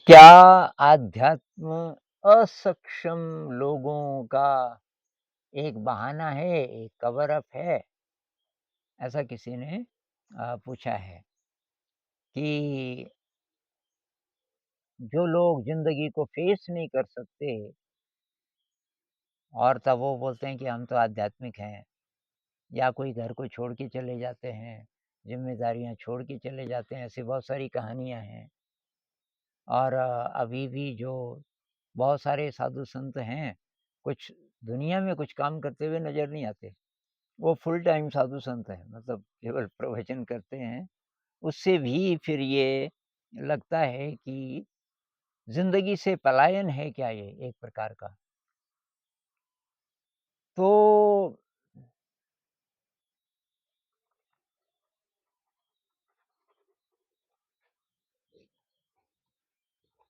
क्या आध्यात्म असक्षम लोगों का एक बहाना है, एक कवर अप है? ऐसा किसी ने पूछा है कि जो लोग ज़िंदगी को फेस नहीं कर सकते और तब वो बोलते हैं कि हम तो आध्यात्मिक हैं, या कोई घर को छोड़ के चले जाते हैं, ज़िम्मेदारियाँ छोड़ के चले जाते हैं, ऐसी बहुत सारी कहानियाँ हैं। और अभी भी जो बहुत सारे साधु संत हैं, कुछ दुनिया में कुछ काम करते हुए नज़र नहीं आते। वो फुल टाइम साधु संत हैं, मतलब केवल प्रवचन करते हैं। उससे भी फिर ये लगता है कि ज़िंदगी से पलायन है क्या ये एक प्रकार का? तो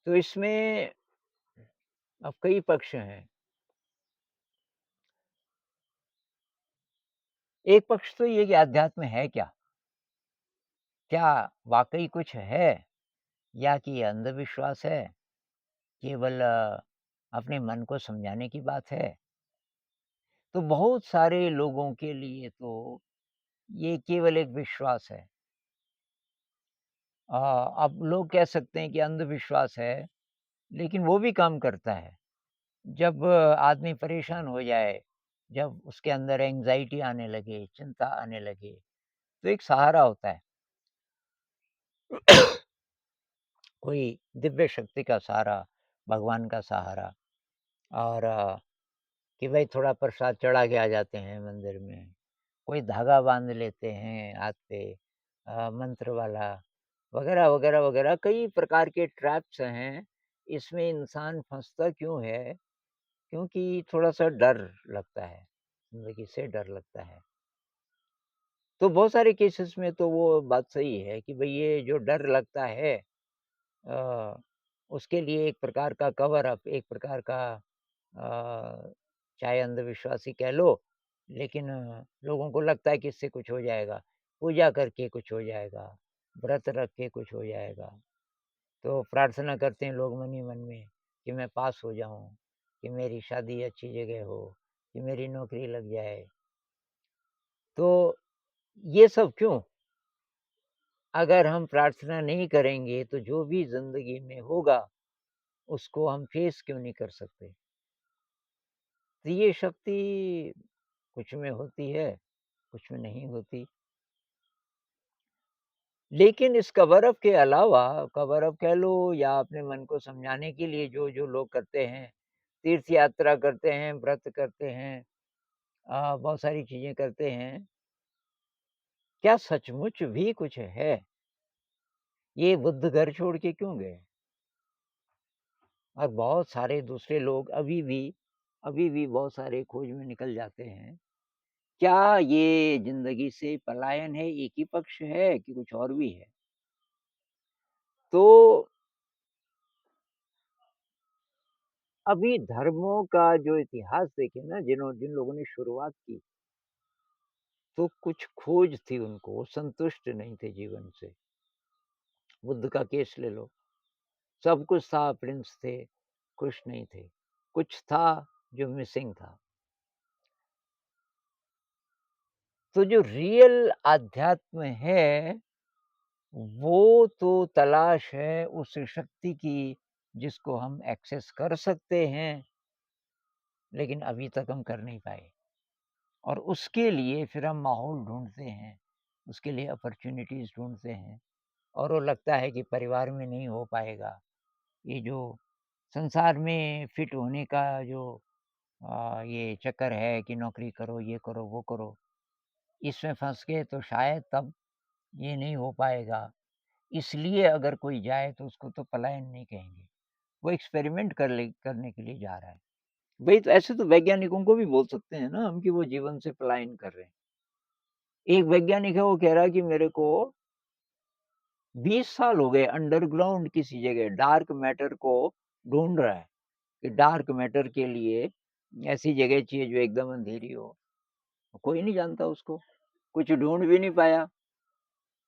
इसमें अब कई पक्ष हैं। एक पक्ष तो ये कि अध्यात्म है क्या? क्या वाक़ई कुछ है, या कि ये अंधविश्वास है, केवल अपने मन को समझाने की बात है? तो बहुत सारे लोगों के लिए तो ये केवल एक विश्वास है। अब लोग कह सकते हैं कि अंधविश्वास है, लेकिन वो भी काम करता है। जब आदमी परेशान हो जाए, जब उसके अंदर एंग्ज़ायटी आने लगे, चिंता आने लगे, तो एक सहारा होता है। कोई दिव्य शक्ति का सहारा, भगवान का सहारा। और कि भाई थोड़ा प्रसाद चढ़ा के आ जाते हैं मंदिर में। कोई धागा बाँध लेते हैं हाथ पे, मंत्र वाला, वगैरह, वगैरह, वगैरह कई प्रकार के ट्रैप्स हैं। इसमें इंसान फँसता क्यों है? क्योंकि थोड़ा-सा डर लगता है, ज़िंदगी से डर लगता है। तो बहुत सारे केसेस में तो वो बात सही है कि भई ये जो डर लगता है, अ, उसके लिए एक प्रकार का कवर अप, एक प्रकार का चाहे अंधविश्वास ही कह लो, लेकिन लोगों को लगता है कि इससे कुछ हो जाएगा, पूजा करके कुछ हो जाएगा, व्रत रख के कुछ हो जाएगा। तो प्रार्थना करते हैं लोग मन ही मन में कि मैं पास हो जाऊँ, कि मेरी शादी अच्छी जगह हो, कि मेरी नौकरी लग जाए। तो ये सब क्यों? अगर हम प्रार्थना नहीं करेंगे तो जो भी ज़िंदगी में होगा, उसको हम फेस क्यों नहीं कर सकते? तो ये शक्ति कुछ में होती है, कुछ में नहीं होती। लेकिन इस कवर अप के अलावा, कवर अप कह लो या अपने मन को समझाने के लिए जो लोग करते हैं, तीर्थ यात्रा करते हैं, व्रत करते हैं, बहुत सारी चीज़ें करते हैं, क्या सचमुच भी कुछ है? ये बुद्ध घर छोड़ के क्यों गए? और बहुत सारे दूसरे लोग अभी भी बहुत सारे खोज में निकल जाते हैं। क्या ये ज़िंदगी से पलायन है, एक ही पक्ष है कि कुछ और भी है? तो अभी धर्मों का जो इतिहास देखें ना, जिन लोगों ने शुरुआत की, तो कुछ खोज थी उनको, वो संतुष्ट नहीं थे जीवन से। बुद्ध का केस ले लो, सब कुछ था, प्रिंस थे, खुश नहीं थे। कुछ था जो मिसिंग था। तो जो रियल आध्यात्म है, वो तो तलाश है उस शक्ति की जिसको हम एक्सेस कर सकते हैं, लेकिन अभी तक हम कर नहीं पाए। और उसके लिए फिर हम माहौल ढूँढते हैं, उसके लिए अपॉर्च्युनिटीज़ ढूँढते हैं, और वो लगता है कि परिवार में नहीं हो पाएगा। ये जो संसार में फिट होने का जो ये चक्कर है कि नौकरी करो, ये करो, वो करो, इसमें फँस गए तो शायद तब ये नहीं हो पाएगा। इसलिए अगर कोई जाए तो उसको तो पलायन नहीं कहेंगे। वो एक्सपेरिमेंट करने के लिए जा रहा है। भई तो ऐसे तो वैज्ञानिकों को भी बोल सकते हैं ना हम कि वो जीवन से पलायन कर रहे हैं। एक वैज्ञानिक है, वो कह रहा है कि मेरे को 20 साल हो गए अंडरग्राउंड किसी जगह डार्क मैटर को ढूँढ रहा है, कि डार्क मैटर के लिए ऐसी जगह चाहिए जो एकदम अंधेरी हो। कोई नहीं जानता उसको, कुछ ढूँढ भी नहीं पाया।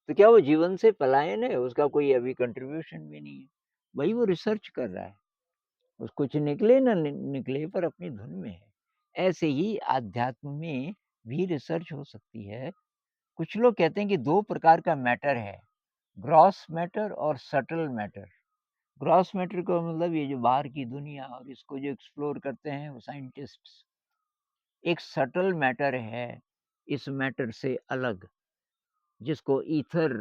तो क्या वो जीवन से पलायन है? उसका कोई अभी कंट्रीब्यूशन भी नहीं है। वही वो रिसर्च कर रहा है। उस कुछ निकले ना निकले पर अपनी धुन में है। ऐसे ही आध्यात्म में भी रिसर्च हो सकती है। कुछ लोग कहते हैं कि 2 प्रकार का मैटर है, ग्रॉस मैटर और सटल मैटर। ग्रॉस मैटर का मतलब ये जो बाहर की दुनिया और इसको जो एक्सप्लोर करते हैं वो साइंटिस्ट्स। एक सटल मैटर है, इस मैटर से अलग, जिसको ईथर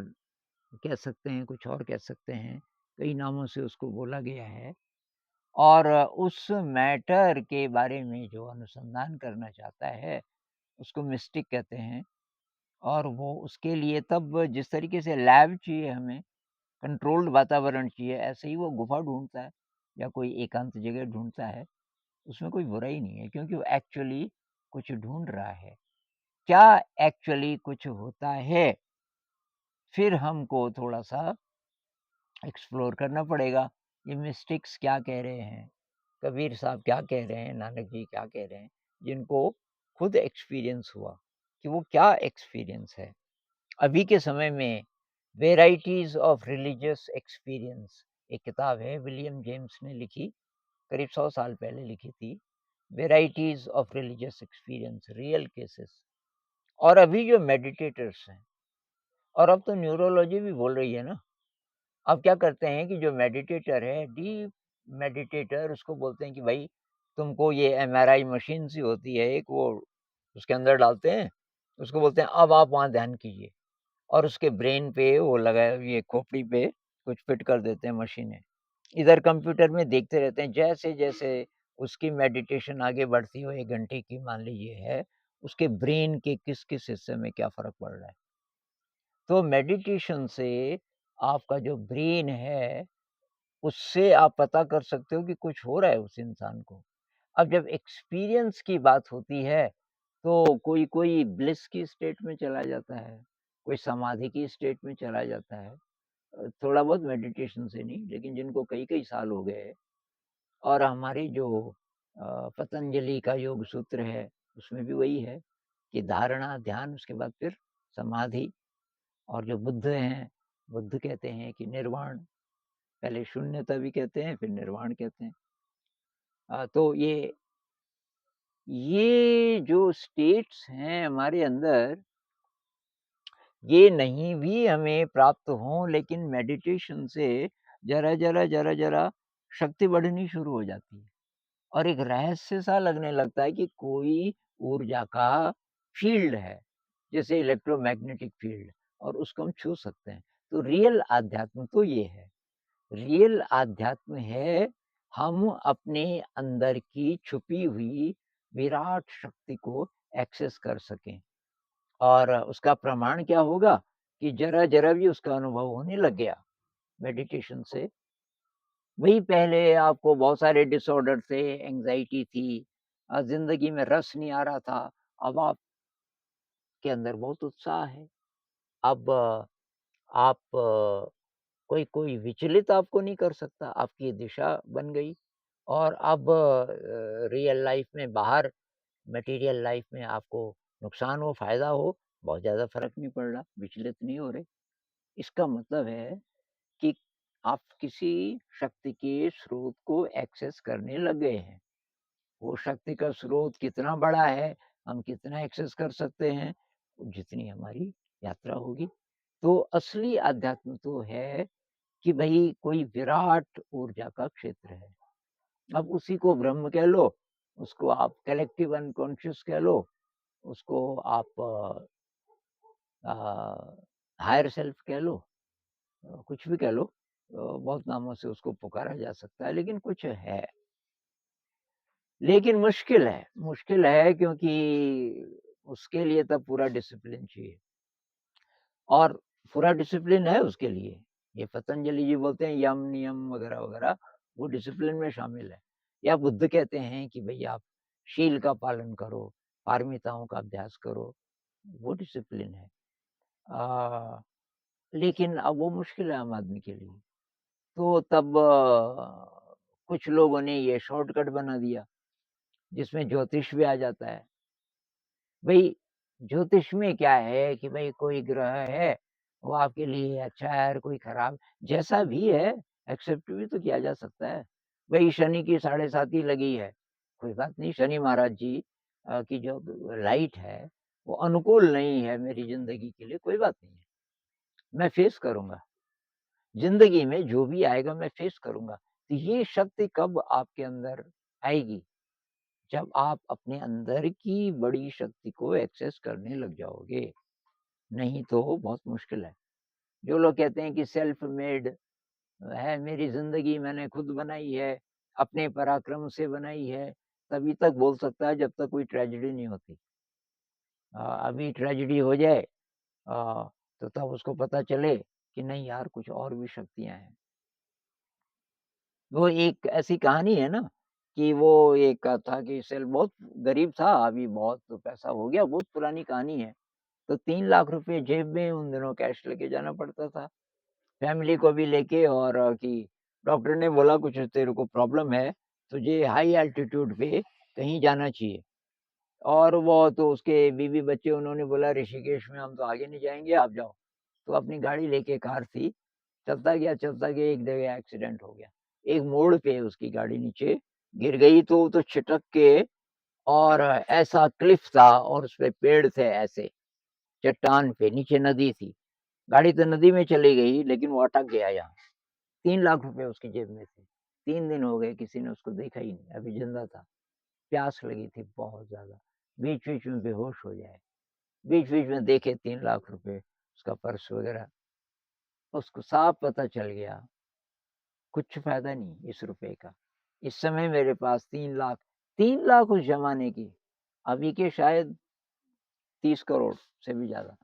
कह सकते हैं, कुछ और कह सकते हैं, कई नामों से उसको बोला गया है। और उस मैटर के बारे में जो अनुसंधान करना चाहता है, उसको मिस्टिक कहते हैं। और वो उसके लिए तब जिस तरीके से लैब चाहिए हमें, कंट्रोल्ड वातावरण चाहिए, ऐसे ही वो गुफ़ा ढूँढता है या कोई एकांत जगह ढूँढता है। उसमें कोई बुराई नहीं है क्योंकि वो एक्चुअली कुछ ढूँढ रहा है। क्या एक्चुअली कुछ होता है, फिर हमको थोड़ा-सा एक्सप्लोर करना पड़ेगा। ये मिस्टिक्स क्या कह रहे हैं, कबीर साहब क्या कह रहे हैं, नानक जी क्या कह रहे हैं, जिनको खुद एक्सपीरियंस हुआ, कि वो क्या एक्सपीरियंस है। अभी के समय में वेराइटीज़ ऑफ रिलीजियस एक्सपीरियंस एक किताब है, विलियम जेम्स ने लिखी, करीब 100 साल पहले लिखी थी। Varieties of religious experience, real cases. और अभी जो मेडिटेटर्स हैं, और अब तो न्यूरोलॉजी भी बोल रही है ना, अब क्या करते हैं कि जो मेडिटेटर है, डीप मेडिटेटर, उसको बोलते हैं कि भाई तुमको ये एमआरआई मशीन सी होती है एक, वो उसके अंदर डालते हैं, उसको बोलते हैं अब आप वहाँ ध्यान कीजिए। और उसके ब्रेन पे वो लगाया, ये खोपड़ी पे कुछ फिट कर देते हैं मशीनें। इधर कंप्यूटर में देखते रहते हैं, जैसे-जैसे उसकी मेडिटेशन आगे बढ़ती हो, 1 घंटे की मान लीजिए है, उसके ब्रेन के किस-किस हिस्से में क्या फ़र्क पड़ रहा है। तो मेडिटेशन से आपका जो ब्रेन है, उससे आप पता कर सकते हो कि कुछ हो रहा है उस इंसान को। अब जब एक्सपीरियंस की बात होती है, तो कोई-कोई ब्लिस की स्टेट में चला जाता है, कोई समाधि की स्टेट में चला जाता है। थोड़ा बहुत मेडिटेशन से नहीं, लेकिन जिनको कई-कई साल हो गए। और हमारी जो पतंजलि का योग सूत्र है, उसमें भी वही है कि धारणा, ध्यान, उसके बाद फिर समाधि। और जो बुद्ध हैं, बुद्ध कहते हैं कि निर्वाण, पहले शून्यता भी कहते हैं, फिर निर्वाण कहते हैं। तो ये जो स्टेट्स हैं हमारे अंदर, ये नहीं भी हमें प्राप्त हों, लेकिन मेडिटेशन से ज़रा-ज़रा शक्ति बढ़नी शुरू हो जाती है। और एक रहस्य सा लगने लगता है कि कोई ऊर्जा का फ़ील्ड है, जैसे इलेक्ट्रोमैग्नेटिक फ़ील्ड, और उसको हम छू सकते हैं। तो रियल आध्यात्म तो ये है। रियल आध्यात्म है, हम अपने अंदर की छुपी हुई विराट शक्ति को एक्सेस कर सकें। और उसका प्रमाण क्या होगा कि ज़रा-ज़रा भी उसका अनुभव होने लग गया मेडिटेशन से। वही पहले आपको बहुत सारे डिसऑर्डर थे, एंग्ज़ायटी थी, ज़िंदगी में रस नहीं आ रहा था, अब आपके अंदर बहुत उत्साह है। अब आप कोई विचलित आपको नहीं कर सकता, आपकी दिशा बन गई। और अब रियल लाइफ़ में, बाहर मटेरियल लाइफ़ में आपको नुकसान हो, फ़ायदा हो, बहुत ज़्यादा फ़र्क नहीं पड़ रहा, विचलित नहीं हो रहे। इसका मतलब है कि आप किसी शक्ति के स्रोत को एक्सेस करने लग गए हैं। वो शक्ति का स्रोत कितना बड़ा है, हम कितना एक्सेस कर सकते हैं, जितनी हमारी यात्रा होगी। तो असली अध्यात्म तो है कि भई कोई विराट ऊर्जा का क्षेत्र है। अब उसी को ब्रह्म कह लो, उसको आप कलेक्टिव अनकॉन्शियस कह लो, उसको आप अ, हायर सेल्फ कह लो, कुछ भी कह लो। बहुत नामों से उसको पुकारा जा सकता है, लेकिन कुछ है। लेकिन मुश्किल है क्योंकि उसके लिए तब पूरा डिसिप्लिन चाहिए, और पूरा डिसिप्लिन है उसके लिए। ये पतंजलि जी बोलते हैं यम, नियम वगैरह-वगैरह, वो डिसिप्लिन में शामिल है। या बुद्ध कहते हैं कि भई आप शील का पालन करो, पारमिताओं का अभ्यास करो, वो डिसिप्लिन है। अ, लेकिन अब वो मुश्किल है आम आदमी के लिए। तो तब कुछ लोगों ने ये शॉर्टकट बना दिया, जिसमें ज्योतिष भी आ जाता है। भई ज्योतिष में क्या है कि भई कोई ग्रह है, वो आपके लिए अच्छा है और कोई खराब, जैसा भी है, एक्सेप्ट भी तो किया जा सकता है। भई शनि की साढ़े साती लगी है, कोई बात नहीं, शनि महाराज जी की जो लाइट है, वो अनुकूल नहीं है मेरी ज़िंदगी के लिए, कोई बात नहीं है। मैं फ़ेस करूँगा। ज़िंदगी में जो भी आएगा मैं फ़ेस करूँगा। तो ये शक्ति कब आपके अंदर आएगी? जब आप अपने अंदर की बड़ी शक्ति को एक्सेस करने लग जाओगे, नहीं तो बहुत मुश्किल है। जो लोग कहते हैं कि सेल्फ मेड है, मेरी ज़िंदगी मैंने खुद बनाई है, अपने पराक्रम से बनाई है, तभी तक बोल सकता है जब तक कोई ट्रेजेडी नहीं होती। अभी ट्रेजेडी हो जाए तो तब उसको पता चले कि नहीं यार कुछ और भी शक्तियाँ हैं। वो एक ऐसी कहानी है ना कि वो एक था कि सेल बहुत गरीब था, अभी बहुत पैसा हो गया, बहुत पुरानी कहानी है। तो 3 लाख रुपए जेब में उन दिनों कैश लेके जाना पड़ता था। फैमिली को भी लेके और कि डॉक्टर ने बोला कुछ तेरे को प्रॉब्लम है, तुझे हाई एल्टीट्यूड पे कहीं जाना चाहिए। और वो तो उसके बीवी-बच्चे उन्होंने बोला ऋषिकेश में हम तो आगे नहीं जाएँगे, आप जाओ। तो अपनी गाड़ी लेके कार थी, चलता गया एक जगह एक्सीडेंट हो गया। एक मोड़ पे उसकी गाड़ी नीचे गिर गई तो वो तो छिटक के और ऐसा क्लिफ था और उसपे पेड़ थे ऐसे, चट्टान पे, नीचे नदी थी। गाड़ी तो नदी में चली गई लेकिन वो अटक गया यहाँ। 3 लाख रुपए उसकी जेब में थे। 3 दिन हो गए किसी ने उसको देखा ही नहीं, अभी ज़िंदा था। प्यास लगी थी बहुत ज़्यादा, बीच-बीच में बेहोश हो जाए। बीच-बीच में देखे 3 लाख रुपए, उसका पर्स वग़ैरह, उसको साफ पता चल गया, कुछ फ़ायदा नहीं इस रुपए का। इस समय मेरे पास 3 लाख उस ज़माने की, अभी के शायद 30 करोड़ से भी ज़्यादा,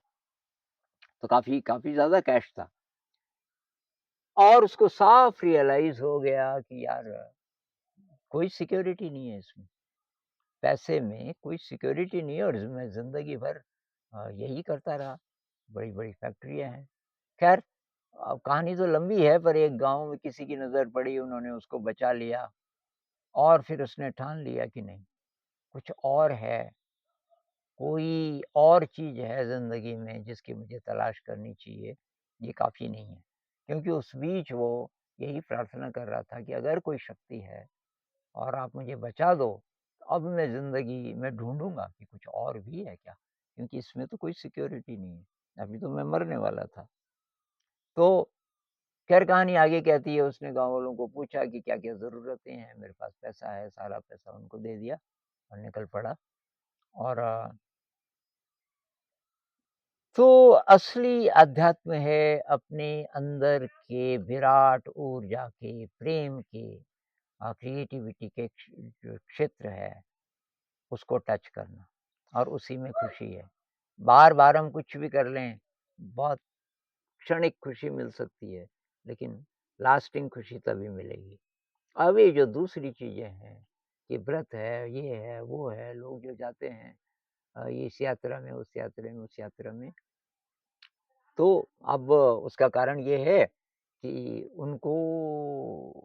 तो काफ़ी काफ़ी ज़्यादा कैश था। और उसको साफ रियलाइज़ हो गया कि यार कोई सिक्योरिटी नहीं है इसमें, पैसे में कोई सिक्योरिटी नहीं है और मैं ज़िंदगी भर यही करता रहा, बड़ी-बड़ी फैक्ट्रियाँ हैं। ख़ैर अब कहानी तो लंबी है पर एक गाँव में किसी की नज़र पड़ी, उन्होंने उसको बचा लिया और फिर उसने ठान लिया कि नहीं, कुछ और है, कोई और चीज़ है ज़िंदगी में जिसकी मुझे तलाश करनी चाहिए, ये काफ़ी नहीं है। क्योंकि उस बीच वो यही प्रार्थना कर रहा था कि अगर कोई शक्ति है और आप मुझे बचा दो, तो अब मैं ज़िंदगी में ढूँढूँगा कि कुछ और भी है क्या? क्योंकि इसमें तो कोई सिक्योरिटी नहीं है, अभी तो मैं मरने वाला था। तो खैर कहानी आगे कहती है उसने गाँव वालों को पूछा कि क्या-क्या ज़रूरतें हैं? मेरे पास पैसा है, सारा पैसा उनको दे दिया और निकल पड़ा और तो असली अध्यात्म है अपने अंदर के विराट ऊर्जा के, प्रेम के क्रिएटिविटी के जो क्षेत्र है, उसको टच करना और उसी में खुशी है। बार-बार हम कुछ भी कर लें, बहुत क्षणिक खुशी मिल सकती है, लेकिन लास्टिंग खुशी तभी मिलेगी। अब ये जो दूसरी चीज़ें हैं, कि व्रत है, ये है, वो है, लोग जो जाते हैं इस यात्रा में, उस यात्रा में, उस यात्रा में, तो अब उसका कारण ये है कि उनको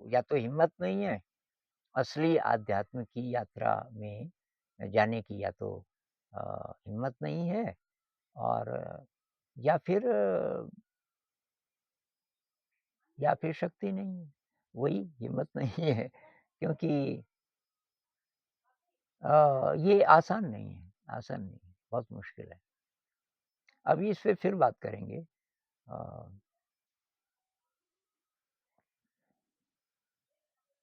या तो हिम्मत नहीं है, असली आध्यात्म की यात्रा में जाने की या तो हिम्मत नहीं है और या फिर या फिर शक्ति नहीं है, वही हिम्मत नहीं है क्योंकि ये आसान नहीं है, आसान नहीं है, बहुत मुश्किल है। अभी इस पे फिर बात करेंगे।